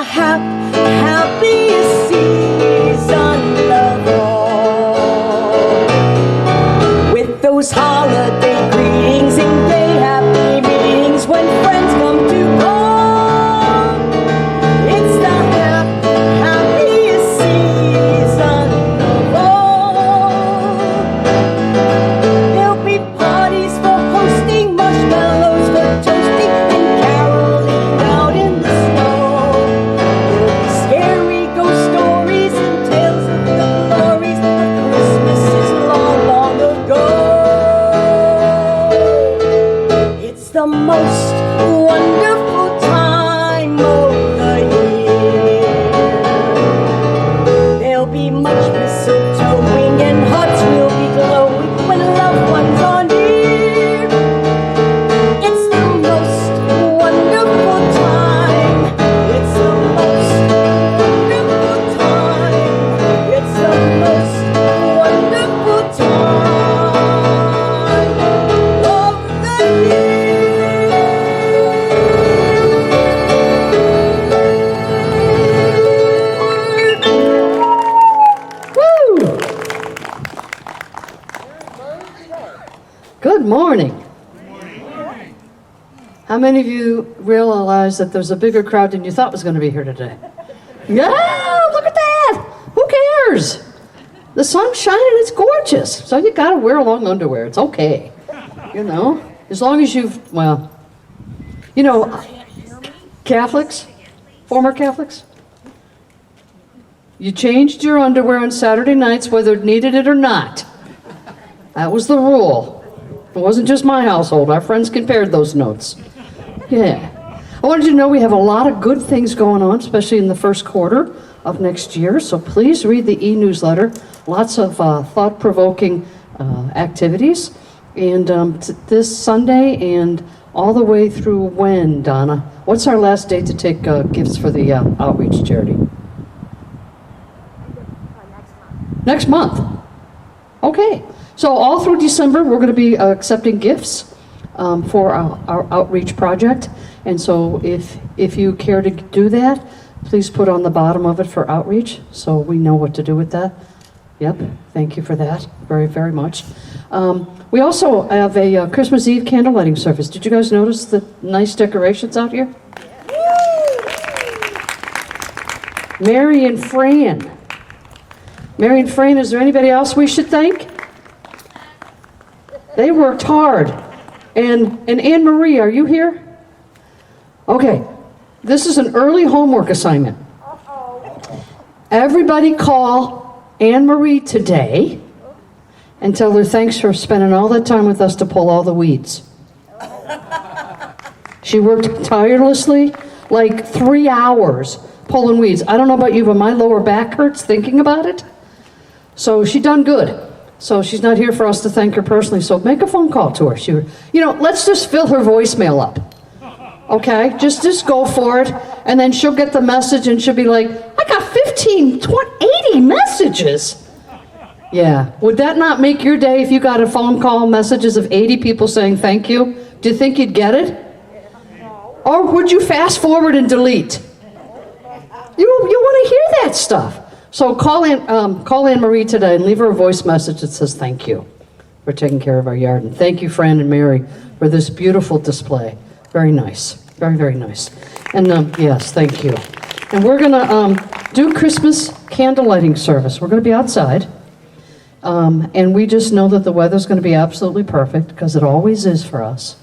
happiest season of all. With those holiday greetings and gay happy meetings when friends come to call. It's the happiest season of all. There'll be parties for hosting, marshmallows for toasting, and caroling out in the snow. There'll be scary ghost stories and tales of the glories of Christmases long, long ago. It's the most wonderful time of the year. There'll be much mistletoeing and hearts will be glowing when loved ones are near. It's the most wonderful time. It's the most wonderful time. It's the most wonderful time of the year. Woo! Good morning. How many of you realize that there's a bigger crowd than you thought was going to be here today? Yeah, look at that. Who cares? The sun's shining, it's gorgeous. So you got to wear long underwear. It's okay. You know, as long as you've, well, you know, Catholics, former Catholics, you changed your underwear on Saturday nights whether it needed it or not. That was the rule. It wasn't just my household. Our friends compared those notes. Yeah. I wanted you to know we have a lot of good things going on, especially in the first quarter of next year. So please read the e-newsletter. Lots of thought-provoking activities. And this Sunday and all the way through when, Donna? What's our last date to take gifts for the outreach charity? Next month. Okay. So all through December, we're going to be accepting gifts for our outreach project. And so if you care to do that, please put on the bottom of it for outreach so we know what to do with that. Yep, thank you for that very, very much. We also have a Christmas Eve candlelighting service. Did you guys notice the nice decorations out here? Mary and Fran. Mary and Fran, is there anybody else we should thank? They worked hard. And Anne Marie, are you here? Okay, this is an early homework assignment. Everybody call Anne Marie today and tell her thanks for spending all that time with us to pull all the weeds. She worked tirelessly, like 3 hours pulling weeds. I don't know about you, but my lower back hurts thinking about it. So she done good. So she's not here for us to thank her personally, so make a phone call to her. Let's just fill her voicemail up. Okay, just go for it, and then she'll get the message and she'll be like, I got 15, 20, 80 messages. Yeah, would that not make your day if you got a phone call messages of 80 people saying thank you? Do you think you'd get it? Or would you fast forward and delete? You want to hear that stuff. So call Anne Marie today and leave her a voice message that says thank you for taking care of our yard. And thank you, Fran and Mary, for this beautiful display. Very nice. Very, very nice. And yes, thank you. And we're going to do Christmas candlelighting service. We're going to be outside. And we just know that the weather's going to be absolutely perfect, because it always is for us.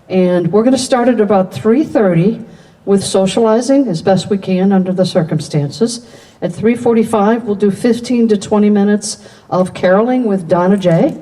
And we're going to start at about 3:30 with socializing as best we can under the circumstances. At 3:45, we'll do 15 to 20 minutes of caroling with Donna J.,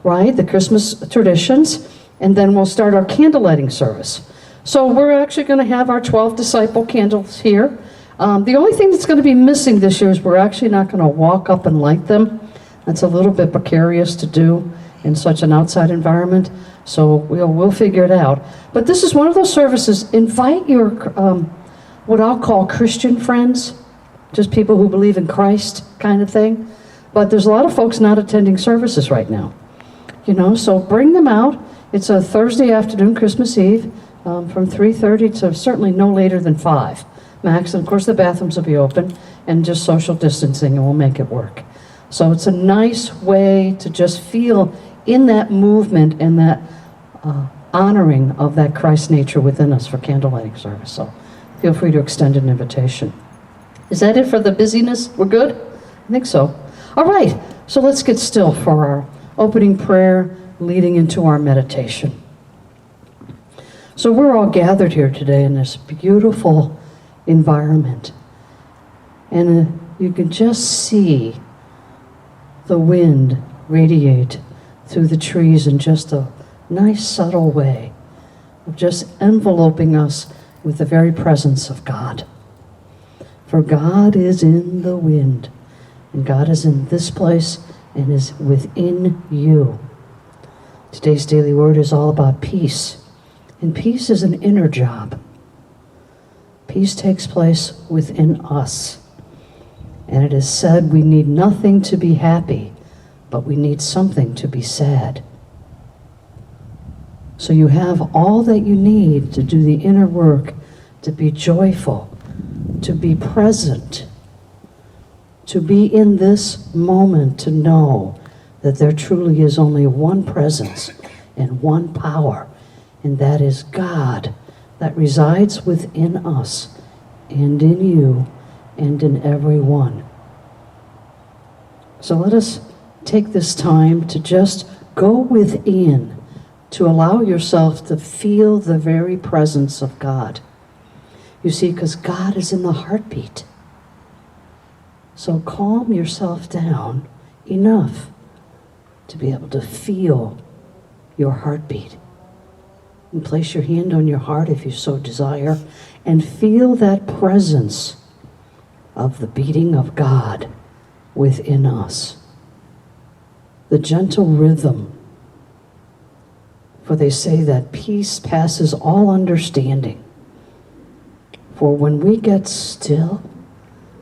right, the Christmas traditions, and then we'll start our candlelighting service. So we're actually going to have our 12 disciple candles here. The only thing that's going to be missing this year is we're actually not going to walk up and light them. That's a little bit precarious to do in such an outside environment, so we'll figure it out. But this is one of those services. Invite your, what I'll call Christian friends, just people who believe in Christ kind of thing. But there's a lot of folks not attending services right now, so bring them out. It's a Thursday afternoon, Christmas Eve, from 3:30 to certainly no later than 5. max. And of course, the bathrooms will be open, and just social distancing, and we'll make it work. So it's a nice way to just feel in that movement and that honoring of that Christ nature within us for candlelighting service. So feel free to extend an invitation. Is that it for the busyness? We're good? I think so. All right, so let's get still for our opening prayer leading into our meditation. So we're all gathered here today in this beautiful environment. And you can just see the wind radiate through the trees in just a nice subtle way of just enveloping us with the very presence of God. For God is in the wind, and God is in this place and is within you. Today's daily word is all about peace, and peace is an inner job. Peace takes place within us, and it is said we need nothing to be happy, but we need something to be sad. So you have all that you need to do the inner work, to be joyful, to be present, to be in this moment, to know that there truly is only one presence and one power, and that is God that resides within us and in you and in everyone. So let us take this time to just go within, to allow yourself to feel the very presence of God. You see, because God is in the heartbeat. So calm yourself down enough to be able to feel your heartbeat. And place your hand on your heart if you so desire, and feel that presence of the beating of God within us. The gentle rhythm. For they say that peace passes all understanding. For when we get still,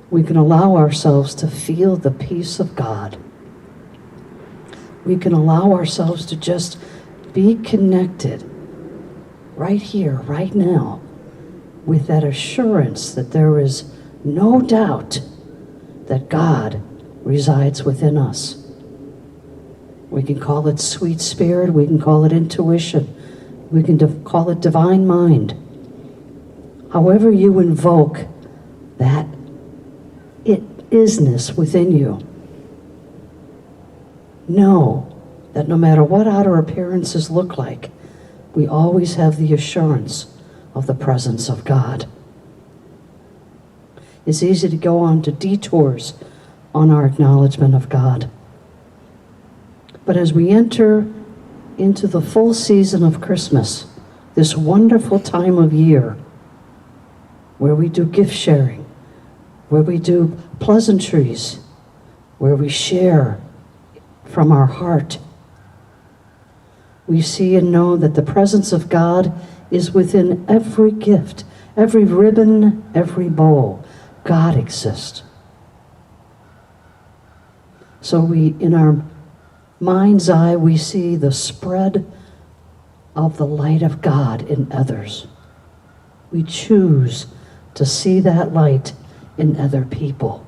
we can allow ourselves to feel the peace of God. We can allow ourselves to just be connected right here, right now, with that assurance that there is no doubt that God resides within us. We can call it sweet spirit, we can call it intuition, we can call it divine mind. However you invoke that isness within you, know that no matter what outer appearances look like, we always have the assurance of the presence of God. It's easy to go on to detours on our acknowledgement of God. But as we enter into the full season of Christmas, this wonderful time of year, where we do gift sharing, where we do pleasantries, where we share from our heart, we see and know that the presence of God is within every gift, every ribbon, every bowl. God exists. So we, in our mind's eye, we see the spread of the light of God in others. We choose to see that light in other people.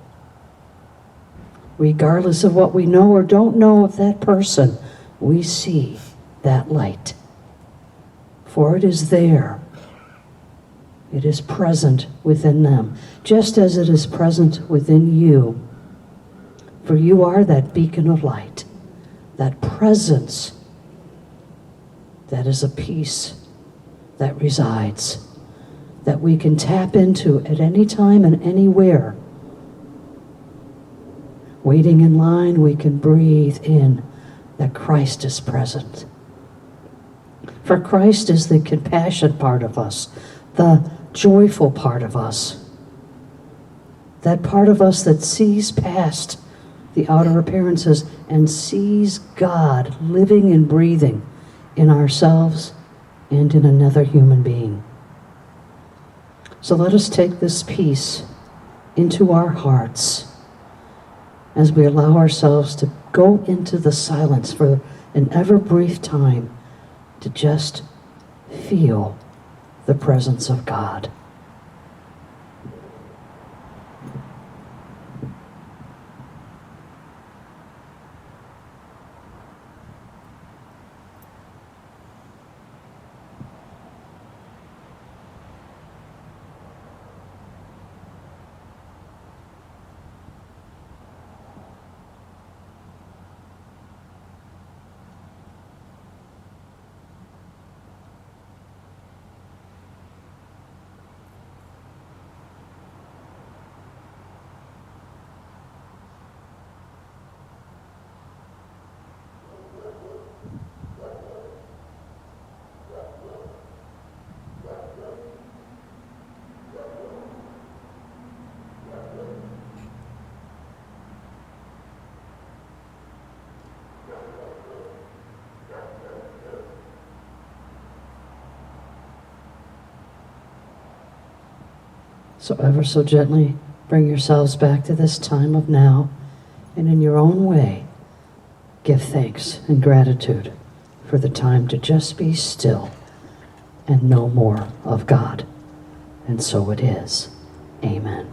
Regardless of what we know or don't know of that person, we see that light. For it is there. It is present within them, just as it is present within you. For you are that beacon of light, that presence that is a peace that resides, that we can tap into at any time and anywhere. Waiting in line, we can breathe in that Christ is present. For Christ is the compassion part of us, the joyful part of us, that part of us that sees past the outer appearances and sees God living and breathing in ourselves and in another human being. So let us take this peace into our hearts as we allow ourselves to go into the silence for an ever brief time to just feel the presence of God. So ever so gently bring yourselves back to this time of now, and in your own way, give thanks and gratitude for the time to just be still and know more of God. And so it is. Amen.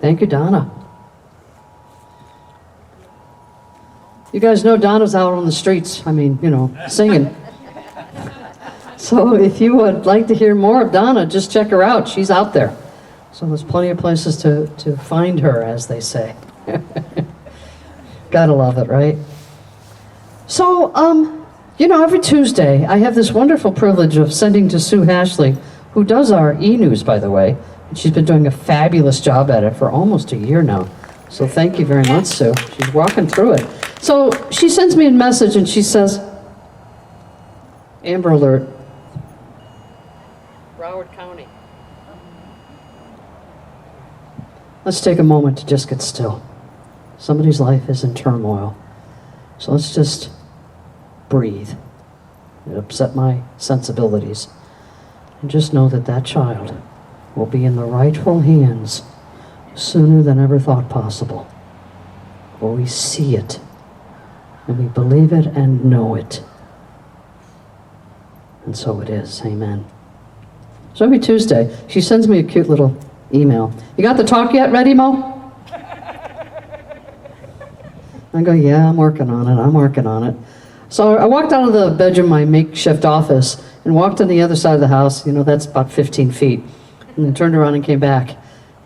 Thank you, Donna. You guys know Donna's out on the streets, singing. So if you would like to hear more of Donna, just check her out. She's out there. So there's plenty of places to find her, as they say. Gotta love it, right? So, every Tuesday, I have this wonderful privilege of sending to Sue Hashley, who does our e-news, by the way. And she's been doing a fabulous job at it for almost a year now. So thank you very much, Sue. She's walking through it. So she sends me a message and she says, Amber Alert, Broward County. Let's take a moment to just get still. Somebody's life is in turmoil. So let's just breathe. It upset my sensibilities. And just know that that child will be in the rightful hands sooner than ever thought possible. For we see it, and we believe it and know it. And so it is. Amen. So every Tuesday, she sends me a cute little email. You got the talk yet ready, Mo? I go, yeah, I'm working on it. So I walked out of the bedroom, my makeshift office, and walked on the other side of the house. That's about 15 feet. And then turned around and came back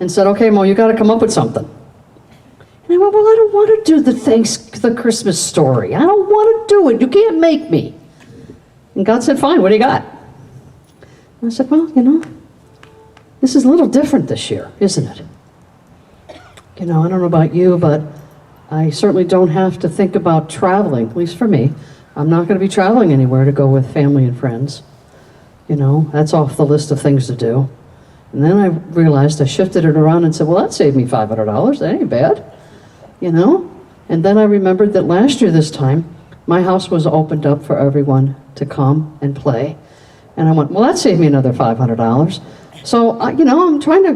and said, okay, Mo, you got to come up with something. And I went, well, I don't want to do the Christmas story. I don't want to do it. You can't make me. And God said, fine, what do you got? And I said, well, this is a little different this year, isn't it? I don't know about you, but I certainly don't have to think about traveling, at least for me. I'm not going to be traveling anywhere to go with family and friends. That's off the list of things to do. And then I realized I shifted it around and said, well, that saved me $500. That ain't bad. And then I remembered that last year this time, my house was opened up for everyone to come and play. And I went, well, that saved me another $500. So, I'm trying to,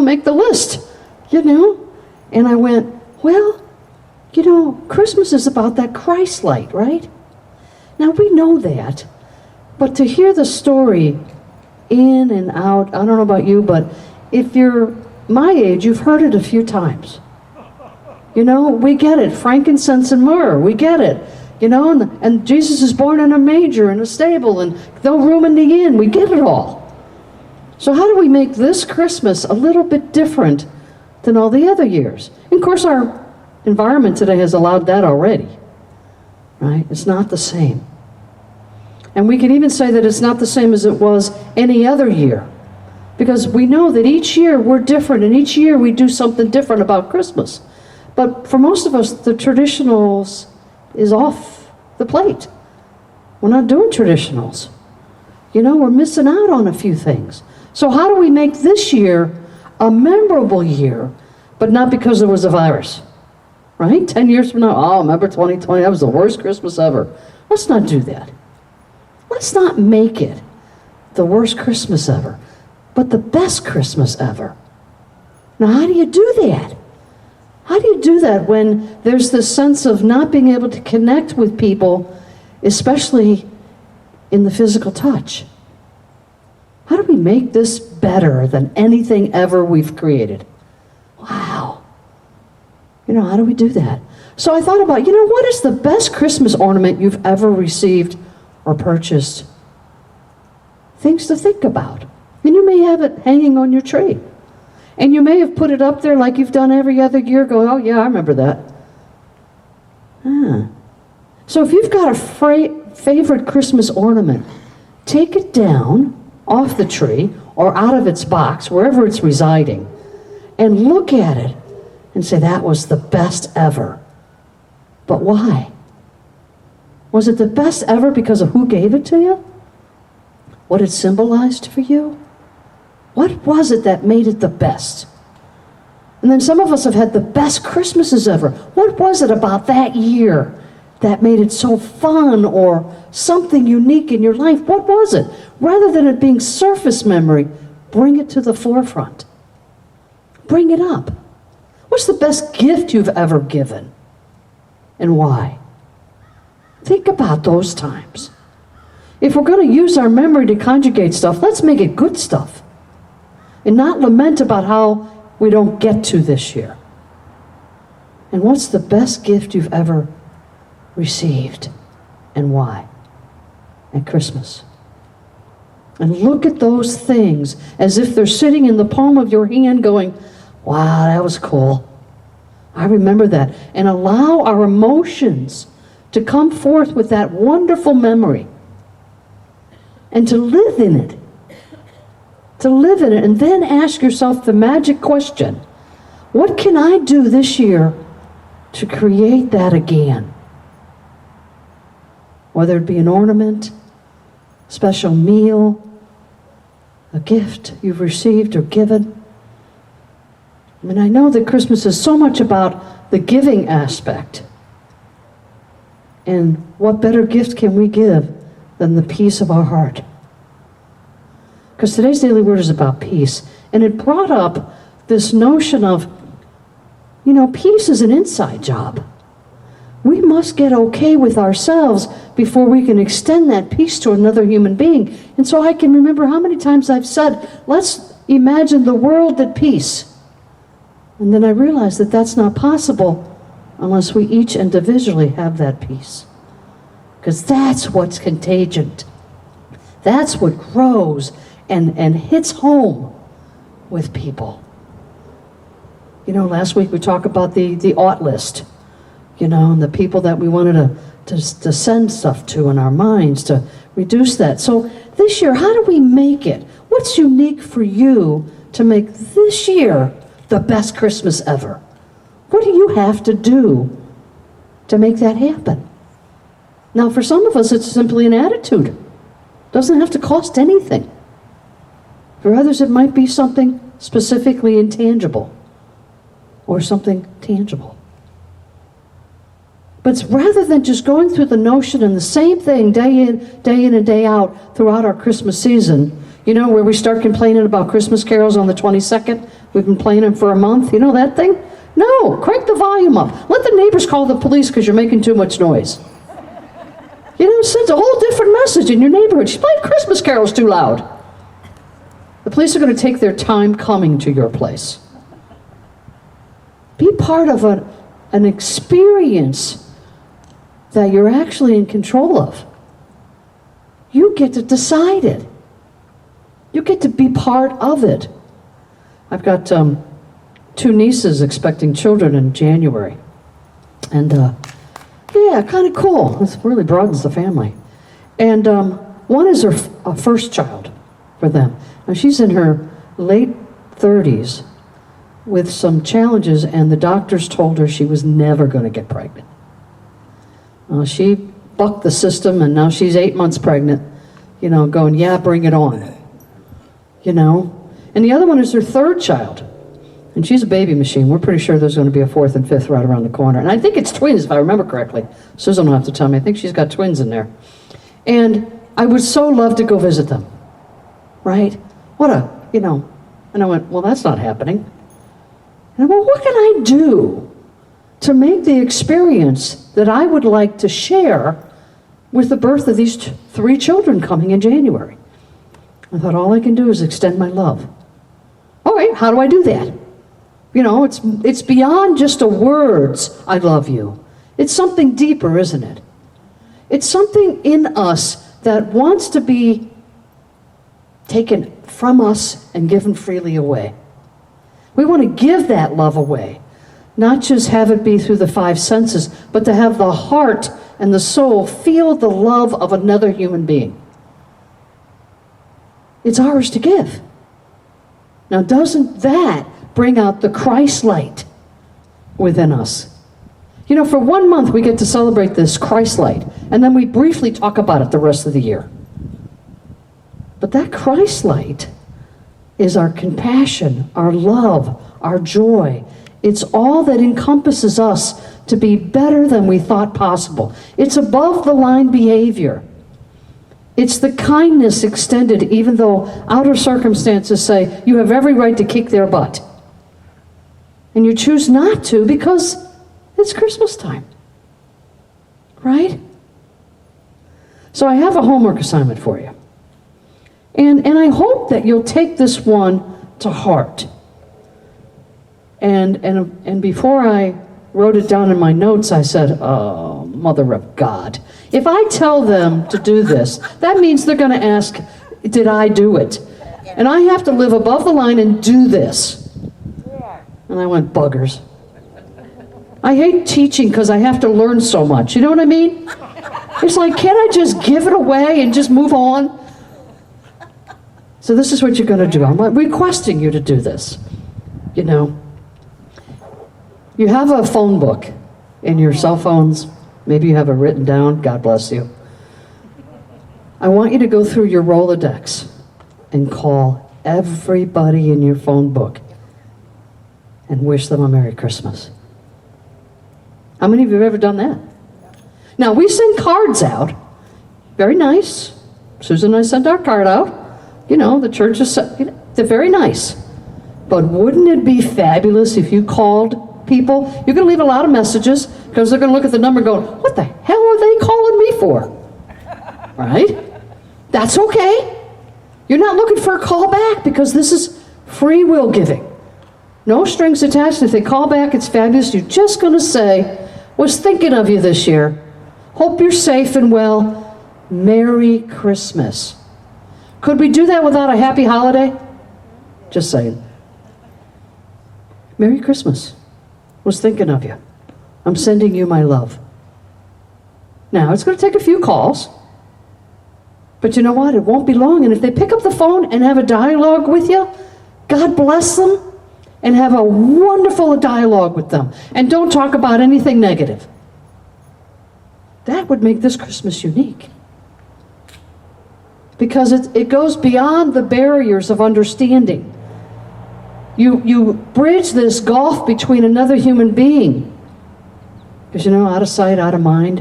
make the list, And I went, well, Christmas is about that Christ light, right? Now, we know that, but to hear the story in and out, I don't know about you, but if you're my age, you've heard it a few times. You know, we get it. Frankincense and myrrh, we get it. You know, and Jesus is born in a manger, in a stable, and no room in the inn. We get it all. So how do we make this Christmas a little bit different than all the other years? And of course, our environment today has allowed that already, right? It's not the same. And we can even say that it's not the same as it was any other year, because we know that each year we're different, and each year we do something different about Christmas. But for most of us, the traditionals is off the plate. We're not doing traditionals. You know, we're missing out on a few things. So how do we make this year a memorable year, but not because there was a virus, right? 10 years from now, oh, remember 2020, that was the worst Christmas ever. Let's not do that. Let's not make it the worst Christmas ever, but the best Christmas ever. Now, how do you do that? How do you do that when there's this sense of not being able to connect with people, especially in the physical touch? How do we make this better than anything ever we've created? Wow. You know, how do we do that? So I thought about, what is the best Christmas ornament you've ever received or purchased? Things to think about. And you may have it hanging on your tree. And you may have put it up there like you've done every other year, going, oh yeah, I remember that. So if you've got a favorite Christmas ornament, take it down off the tree or out of its box, wherever it's residing, and look at it and say, that was the best ever. But why? Was it the best ever because of who gave it to you? What it symbolized for you? What was it that made it the best? And then some of us have had the best Christmases ever. What was it about that year that made it so fun or something unique in your life? What was it? Rather than it being surface memory, bring it to the forefront. Bring it up. What's the best gift you've ever given? And why? Think about those times. If we're going to use our memory to conjugate stuff, let's make it good stuff. And not lament about how we don't get to this year. And what's the best gift you've ever received? And why? At Christmas. And look at those things as if they're sitting in the palm of your hand going, wow, that was cool. I remember that. And allow our emotions to come forth with that wonderful memory. And to live in it. To live in it, and then ask yourself the magic question, what can I do this year to create that again? Whether it be an ornament, special meal, a gift you've received or given. I mean, I know that Christmas is so much about the giving aspect. And what better gift can we give than the peace of our heart? Because today's Daily Word is about peace. And it brought up this notion of, peace is an inside job. We must get okay with ourselves before we can extend that peace to another human being. And so I can remember how many times I've said, let's imagine the world at peace. And then I realized that that's not possible unless we each individually have that peace. Because that's what's contagious. That's what grows and hits home with people. Last week we talked about the ought list, and the people that we wanted to send stuff to in our minds to reduce that. So this year, how do we make it? What's unique for you to make this year the best Christmas ever? What do you have to do to make that happen? Now, for some of us, it's simply an attitude. It doesn't have to cost anything. For others, it might be something specifically intangible or something tangible. But rather than just going through the notion and the same thing day in and day out throughout our Christmas season, where we start complaining about Christmas carols on the 22nd, we've been playing them for a month, that thing? No, crank the volume up. Let the neighbors call the police because you're making too much noise. Sends a whole different message in your neighborhood. She's playing Christmas carols too loud. The police are going to take their time coming to your place. Be part of an experience that you're actually in control of. You get to decide it. You get to be part of it. I've got 2 nieces expecting children in January. And yeah, kind of cool. This really broadens the family. And one is her first child for them. Now she's in her late 30s with some challenges, and the doctors told her she was never going to get pregnant. She bucked the system, and now she's 8 months pregnant, going, yeah, bring it on. And the other one is her third child. And she's a baby machine. We're pretty sure there's going to be a 4th and 5th right around the corner. And I think it's twins, if I remember correctly. Susan will have to tell me. I think she's got twins in there. And I would so love to go visit them. Right? And I went, well, that's not happening. And I went, what can I do to make the experience that I would like to share with the birth of these 3 children coming in January? I thought, all I can do is extend my love. All right, how do I do that? It's beyond just the words, I love you. It's something deeper, isn't it? It's something in us that wants to be taken from us and given freely away. We want to give that love away, not just have it be through the 5 senses, but to have the heart and the soul feel the love of another human being. It's ours to give. Now, doesn't that bring out the Christ light within us? For 1 month we get to celebrate this Christ light, and then we briefly talk about it the rest of the year. But that Christ light is our compassion, our love, our joy. It's all that encompasses us to be better than we thought possible. It's above the line behavior. It's the kindness extended even though outer circumstances say you have every right to kick their butt. And you choose not to because it's Christmas time. Right? So I have a homework assignment for you. And I hope that you'll take this one to heart. And before I wrote it down in my notes, I said, oh, Mother of God. If I tell them to do this, that means they're going to ask, did I do it? And I have to live above the line and do this. And I went, buggers. I hate teaching because I have to learn so much. You know what I mean? It's like, can't I just give it away and just move on? So this is what you're going to do. I'm requesting you to do this. You have a phone book in your cell phones. Maybe you have it written down. God bless you. I want you to go through your Rolodex and call everybody in your phone book and wish them a Merry Christmas. How many of you have ever done that? Now, we send cards out. Very nice. Susan and I send our card out. The church is, they're very nice. But wouldn't it be fabulous if you called people? You're going to leave a lot of messages because they're going to look at the number and go, what the hell are they calling me for? Right? That's okay. You're not looking for a call back because this is free will giving. No strings attached. If they call back, it's fabulous. You're just going to say, was thinking of you this year. Hope you're safe and well. Merry Christmas. Could we do that without a happy holiday? Just saying. Merry Christmas. Was thinking of you. I'm sending you my love. Now, it's going to take a few calls. But you know what? It won't be long. And if they pick up the phone and have a dialogue with you, God bless them and have a wonderful dialogue with them. And don't talk about anything negative. That would make this Christmas unique. Because it goes beyond the barriers of understanding. You bridge this gulf between another human being. Because out of sight, out of mind.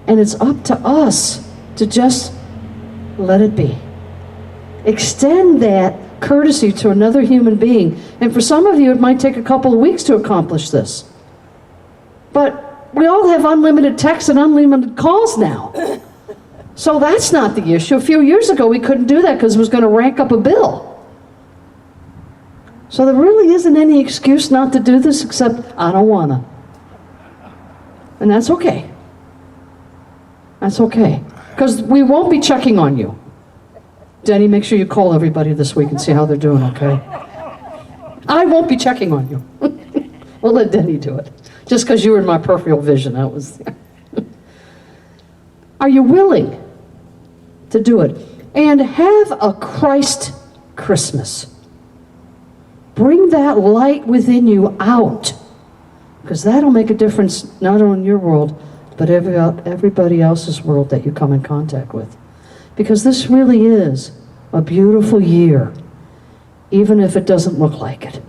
And it's up to us to just let it be. Extend that courtesy to another human being. And for some of you, it might take a couple of weeks to accomplish this. But we all have unlimited texts and unlimited calls now. So that's not the issue. A few years ago, we couldn't do that because it was going to rank up a bill. So there really isn't any excuse not to do this except I don't want to. And that's okay. That's okay. Because we won't be checking on you. Denny, make sure you call everybody this week and see how they're doing, okay? I won't be checking on you. We'll let Denny do it. Just because you were in my peripheral vision, that was... Are you willing to do it? And have a Christ Christmas. Bring that light within you out. Because that'll make a difference not only in your world, but everybody else's world that you come in contact with. Because this really is a beautiful year, even if it doesn't look like it.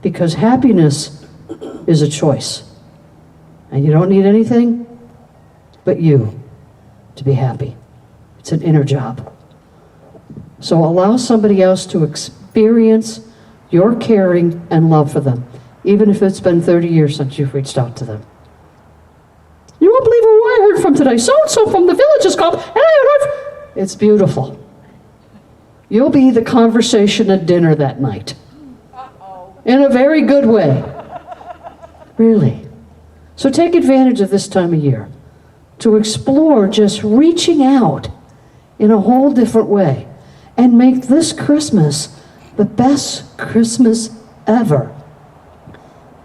Because happiness is a choice. And you don't need anything but you to be happy. It's an inner job. So allow somebody else to experience your caring and love for them, even if it's been 30 years since you've reached out to them. You won't believe who I heard from today. So-and-so from the village has called, and I heard. It's beautiful. You'll be the conversation at dinner that night. In a very good way. Really. So take advantage of this time of year to explore just reaching out in a whole different way and make this Christmas the best Christmas ever.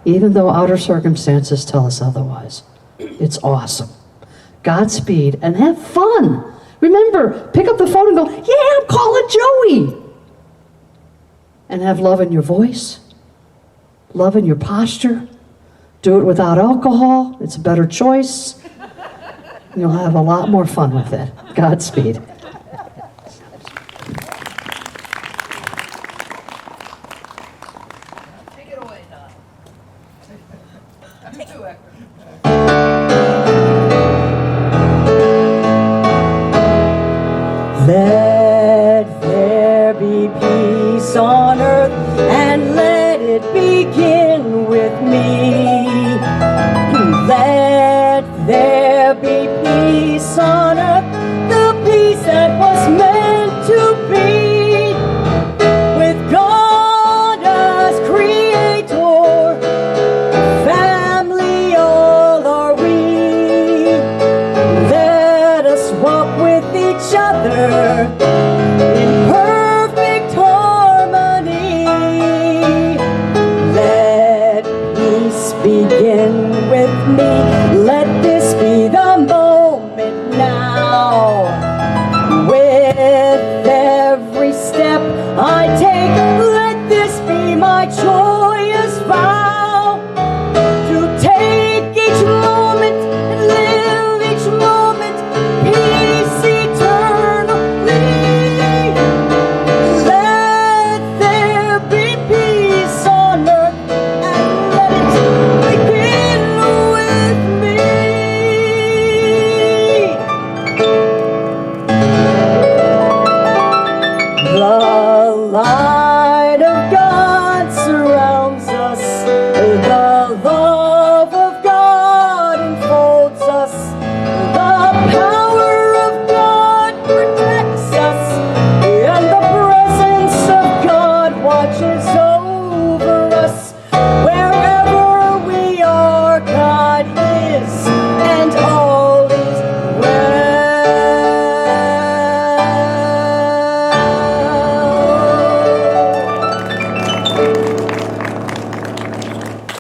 Even though outer circumstances tell us otherwise. It's awesome. Godspeed and have fun. Remember, pick up the phone and go, yeah, I'm calling Joey. And have love in your voice, love in your posture. Do it without alcohol. It's a better choice. You'll have a lot more fun with it. Godspeed. Let there be peace on earth, and let it begin with me. Let there be peace on earth, the peace that was meant to be. With God as creator, family all are we. Let us walk with each other in perfect harmony. Let peace begin with me. Let this be the moment now. With every step I take